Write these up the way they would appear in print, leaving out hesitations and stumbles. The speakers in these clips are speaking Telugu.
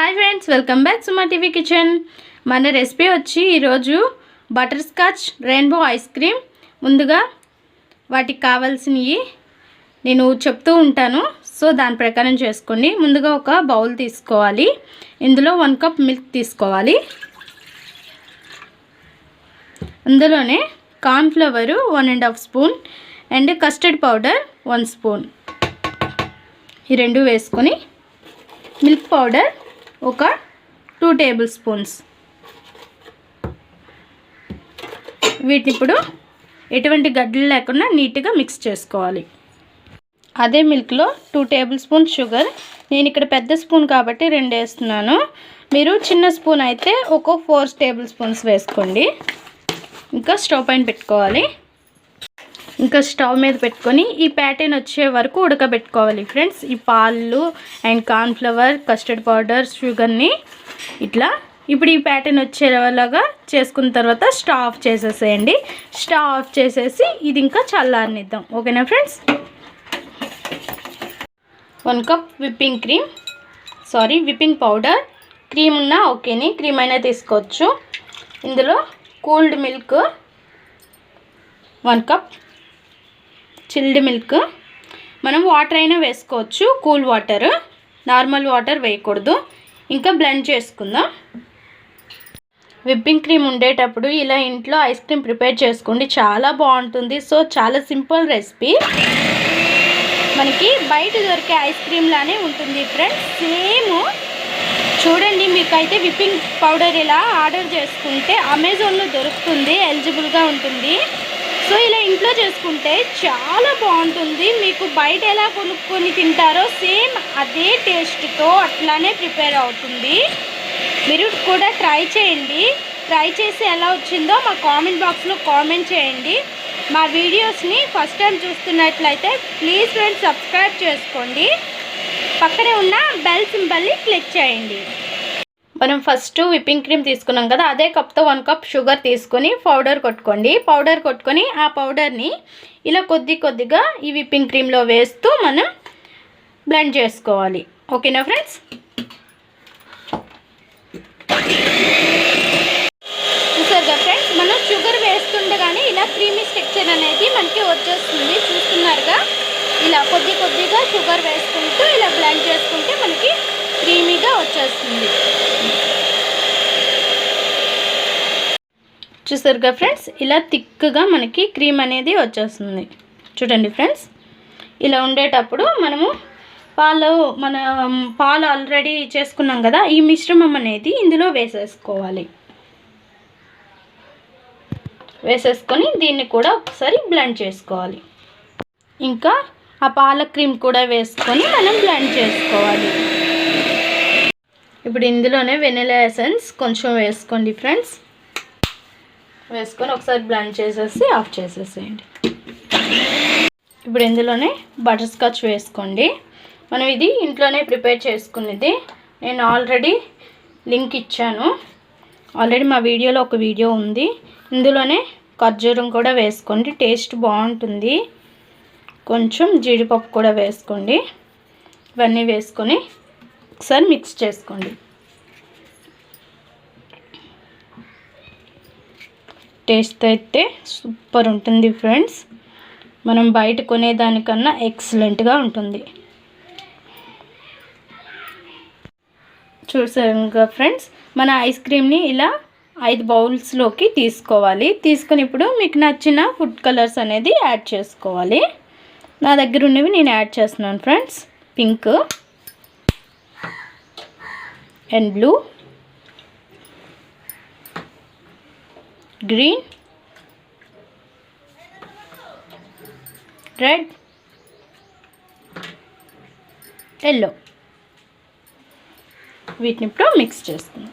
Hi friends, welcome back SumaTV kitchen. మన రెసిపీ వచ్చి ఈరోజు butter scotch rainbow ice cream. ముందుగా వాటికి కావాల్సినవి నేను చెప్తూ ఉంటాను, సో దాని ప్రకారం చేసుకోండి. ముందుగా ఒక బౌల్ తీసుకోవాలి, ఇందులో 1 కప్ మిల్క్ తీసుకోవాలి. అందులోనే cornflour 1.5 spoon and custard powder 1 spoon, ఈ రెండు వేసుకొని మిల్క్ పౌడర్ ఒక 2 టేబుల్ స్పూన్స్. వీటిని ఇప్పుడు ఎటువంటి గడ్డలు లేకుండా నీట్గా మిక్స్ చేసుకోవాలి. అదే మిల్క్లో 2 టేబుల్ స్పూన్ షుగర్, నేను ఇక్కడ పెద్ద స్పూన్ కాబట్టి 2 వేస్తున్నాను. మీరు చిన్న స్పూన్ అయితే ఒక 4 టేబుల్ స్పూన్స్ వేసుకోండి. ఇంకా స్టవ్ పైన పెట్టుకోవాలి. ఇంకా స్టవ్ మీద పెట్టుకొని ఈ ప్యాటర్న్ వచ్చే వరకు ఉడకబెట్టుకోవాలి ఫ్రెండ్స్. ఈ పాలు అండ్ కార్న్ఫ్లవర్, కస్టర్డ్ పౌడర్, షుగర్ని ఇట్లా ఇప్పుడు ఈ ప్యాటర్న్ వచ్చేలాగా చేసుకున్న తర్వాత స్టవ్ ఆఫ్ చేసేసేయండి. స్టవ్ ఆఫ్ చేసేసి ఇది ఇంకా చల్లారనిద్దాం. ఓకేనా friends? 1 cup whipping powder. Cream ఉన్నా ఓకేని, క్రీమ్ అయినా తీసుకోవచ్చు. ఇందులో cooled milk 1 cup, chilled milk. మనం వాటర్ అయినా వేసుకోవచ్చు, కూల్ వాటర్, నార్మల్ వాటర్ వేయకూడదు. ఇంకా బ్లెండ్ చేసుకుందాం. విప్పింగ్ క్రీమ్ ఉండేటప్పుడు ఇలా ఇంట్లో ఐస్ క్రీమ్ ప్రిపేర్ చేసుకోండి, చాలా బాగుంటుంది. సో చాలా సింపుల్ రెసిపీ. మనకి బయట దొరికే ఐస్ క్రీమ్ లానే ఉంటుంది ఫ్రెండ్స్, సేమ్. చూడండి, మీకైతే విప్పింగ్ పౌడర్ ఇలా ఆర్డర్ చేసుకుంటే అమెజాన్లో దొరుకుతుంది, ఎలిజిబుల్గా ఉంటుంది. సో ఇలా ఇంట్లో చేసుకుంటే చాలా బాగుంటుంది. మీకు బయట ఎలా కొనుక్కొని తింటారో సేమ్ అదే టేస్ట్తో అట్లానే ప్రిపేర్ అవుతుంది. మీరు కూడా ట్రై చేయండి. ట్రై చేసి ఎలా వచ్చిందో మా కామెంట్ బాక్స్లో కామెంట్ చేయండి. మా వీడియోస్ని ఫస్ట్ టైం చూస్తున్నట్లయితే ప్లీజ్ ఫ్రెండ్స్ సబ్స్క్రైబ్ చేసుకోండి. పక్కనే ఉన్న బెల్ సింబల్ని క్లిక్ చేయండి. మనం ఫస్ట్ విప్పింగ్ క్రీమ్ తీసుకున్నాం కదా, అదే కప్తో 1 కప్ షుగర్ తీసుకొని పౌడర్ కొట్టుకోండి. పౌడర్ కొట్టుకొని ఆ పౌడర్ని ఇలా కొద్దిగా ఈ విప్పింగ్ క్రీమ్లో వేస్తూ మనం బ్లెండ్ చేసుకోవాలి. ఓకేనా ఫ్రెండ్స్? చూసారుగా ఫ్రెండ్స్, మనం షుగర్ వేస్తుండగానే ఇలా క్రీమీ స్ట్రక్చర్ అనేది మనకి వచ్చేస్తుంది. చూస్తున్నారుగా, ఇలా కొద్దిగా షుగర్ వేసుకుంటూ ఇలా బ్లెండ్ చేసుకుంటే మనకి క్రీమీగా వచ్చేస్తుంది. చూసారుగా ఫ్రెండ్స్, ఇలా థిక్గా మనకి క్రీమ్ అనేది వచ్చేస్తుంది. చూడండి ఫ్రెండ్స్, ఇలా ఉండేటప్పుడు మనము పాలు ఆల్రెడీ చేసుకున్నాం కదా, ఈ మిశ్రమం అనేది ఇందులో వేసేసుకోవాలి. వేసేసుకొని దీన్ని కూడా ఒకసారి బ్లెండ్ చేసుకోవాలి. ఇంకా ఆ పాల క్రీమ్ కూడా వేసుకొని మనం బ్లెండ్ చేసుకోవాలి. ఇప్పుడు ఇందులోనే వెనిలా ఎసెన్స్ కొంచెం వేసుకోండి ఫ్రెండ్స్. వేసుకొని ఒకసారి బ్లెండ్ చేసేసి ఆఫ్ చేసేసేయండి. ఇప్పుడు ఇందులోనే బటర్ స్కాచ్ వేసుకోండి. మనం ఇది ఇంట్లోనే ప్రిపేర్ చేసుకునేది, నేను ఆల్రెడీ లింక్ ఇచ్చాను. ఆల్రెడీ మా వీడియోలో ఒక వీడియో ఉంది. ఇందులోనే ఖర్జూరం కూడా వేసుకోండి, టేస్ట్ బాగుంటుంది. కొంచెం జీడిపప్పు కూడా వేసుకోండి. ఇవన్నీ వేసుకొని ఒకసారి మిక్స్ చేసుకోండి. టేస్ట్ అయితే సూపర్ ఉంటుంది ఫ్రెండ్స్. మనం బయట కొనేదానికన్నా ఎక్సలెంట్గా ఉంటుంది. చూసారుగా ఫ్రెండ్స్, మన ఐస్ క్రీమ్ని ఇలా 5 బౌల్స్లోకి తీసుకోవాలి. తీసుకొని ఇప్పుడు మీకు నచ్చిన ఫుడ్ కలర్స్ అనేది యాడ్ చేసుకోవాలి. నా దగ్గర ఉన్నవి నేను యాడ్ చేస్తున్నాను friends. Pink and blue, green, red, yellow. వీటిని ఇప్పుడు మిక్స్ చేసుకుందాం.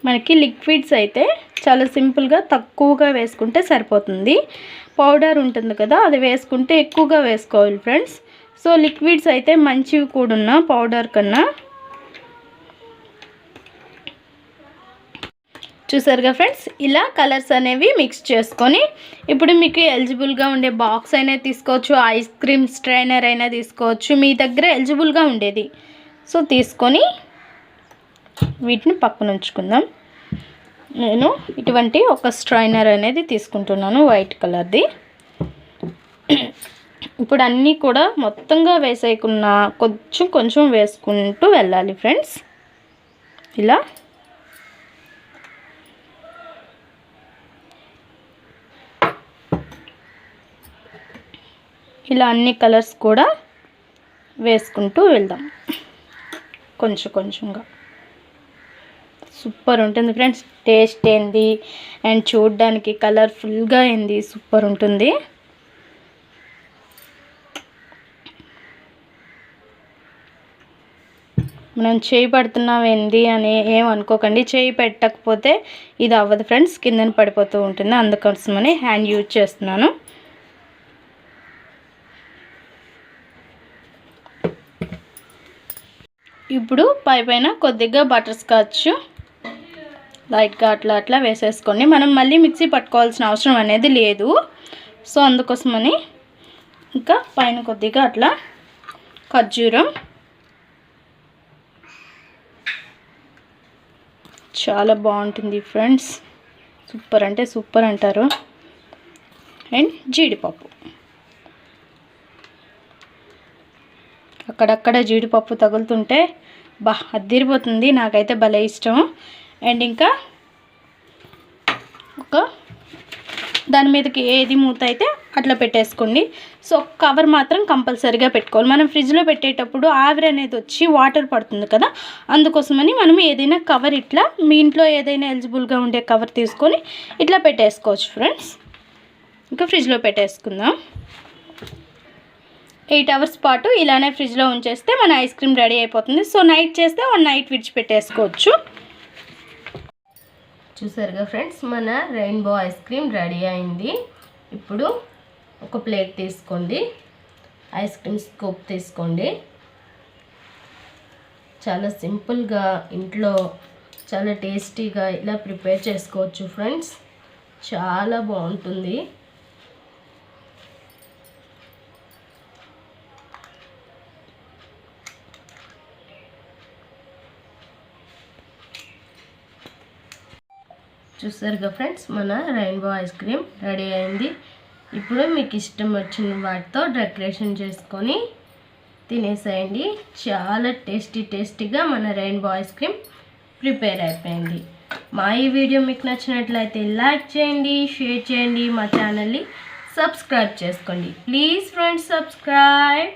మనకి లిక్విడ్స్ అయితే చాలా సింపుల్గా తక్కువగా వేసుకుంటే సరిపోతుంది. పౌడర్ ఉంటుంది కదా, అది వేసుకుంటే ఎక్కువగా వేసుకోవాలి ఫ్రెండ్స్. సో లిక్విడ్స్ అయితే మంచివి కూడా పౌడర్ కన్నా. చూసారుగా ఫ్రెండ్స్, ఇలా కలర్స్ అనేవి మిక్స్ చేసుకొని ఇప్పుడు మీకు ఎలిజిబుల్గా ఉండే బాక్స్ అయినా తీసుకోవచ్చు, ఐస్ క్రీమ్ స్ట్రైనర్ అయినా తీసుకోవచ్చు, మీ దగ్గర ఎలిజిబుల్గా ఉండేది. సో తీసుకొని వీటిని పక్కన ఉంచుకుందాం. నేను ఇటువంటి ఒక స్ట్రైనర్ అనేది తీసుకుంటున్నాను, వైట్ కలర్ది. ఇప్పుడు అన్నీ కూడా మొత్తంగా వేసేయకున్నా కొంచెం కొంచెం వేసుకుంటూ వెళ్ళాలి ఫ్రెండ్స్. ఇలా అన్ని కలర్స్ కూడా వేసుకుంటూ వెళ్దాం కొంచెం కొంచెంగా. సూపర్ ఉంటుంది ఫ్రెండ్స్, టేస్ట్ ఏంది అండ్ చూడడానికి కలర్ఫుల్గా ఏంది, సూపర్ ఉంటుంది. మనం చేయి పడుతున్నాం ఏంది అని ఏమనుకోకండి, చేయి పెట్టకపోతే ఇది అవ్వదు ఫ్రెండ్స్, కిందన పడిపోతూ ఉంటుంది. అందుకోసమని హ్యాండ్ యూజ్ చేస్తున్నాను. ఇప్పుడు పైన కొద్దిగా బటర్ స్కాచ్ లైట్గా అట్లా అట్లా వేసేసుకోండి. మనం మళ్ళీ మిక్సీ పట్టుకోవాల్సిన అవసరం అనేది లేదు. సో అందుకోసమని ఇంకా పైన కొద్దిగా అట్లా ఖర్జూరం, చాలా బాగుంటుంది ఫ్రెండ్స్, సూపర్ అంటే సూపర్ అంటారు. అండ్ జీడిపప్పు, అక్కడక్కడ జీడిపప్పు తగులుతుంటే అద్దిరిపోతుంది, నాకైతే భలే ఇష్టం. అండ్ ఇంకా ఒక దాని మీదకి ఏది మూత అయితే అట్లా పెట్టేసుకోండి. సో కవర్ మాత్రం కంపల్సరీగా పెట్టుకోవాలి. మనం ఫ్రిడ్జ్లో పెట్టేటప్పుడు ఆవిరి అనేది వచ్చి వాటర్ పడుతుంది కదా, అందుకోసమని మనం ఏదైనా కవర్ ఇట్లా మీ ఇంట్లో ఏదైనా ఎలిజిబుల్గా ఉండే కవర్ తీసుకొని ఇట్లా పెట్టేసుకోవచ్చు ఫ్రెండ్స్. ఇంకా ఫ్రిడ్జ్లో పెట్టేసుకుందాం. 8 hours పాటు ఇలానే ఫ్రిడ్జ్లో ఉంచేస్తే మన ఐస్ క్రీమ్ రెడీ అయిపోతుంది. సో నైట్ చేస్తే 1 night విడిచిపెట్టేసుకోవచ్చు. చూసారుగా ఫ్రెండ్స్, మన రెయిన్బో ఐస్ క్రీమ్ రెడీ అయింది. ఇప్పుడు ఒక ప్లేట్ తీసుకోండి, ఐస్ క్రీమ్ స్కూప్ తీసుకోండి. చాలా సింపుల్గా ఇంట్లో చాలా టేస్టీగా ఇలా ప్రిపేర్ చేసుకోవచ్చు ఫ్రెండ్స్, చాలా బాగుంటుంది. చూసారుగా ఫ్రెండ్స్, మన రెయిన్బో ఐస్ క్రీమ్ రెడీ అయింది. ఇప్పుడు మీకు ఇష్టం వచ్చిన వాటితో డెకరేషన్ చేసుకొని తినేసేయండి. చాలా టేస్టీగా మన రెయిన్బో ఐస్ క్రీమ్ ప్రిపేర్ అయిపోయింది. మా ఈ వీడియో మీకు నచ్చినట్లయితే లైక్ చేయండి, షేర్ చేయండి, మా ఛానల్ని సబ్స్క్రైబ్ చేసుకోండి. Please friends, subscribe.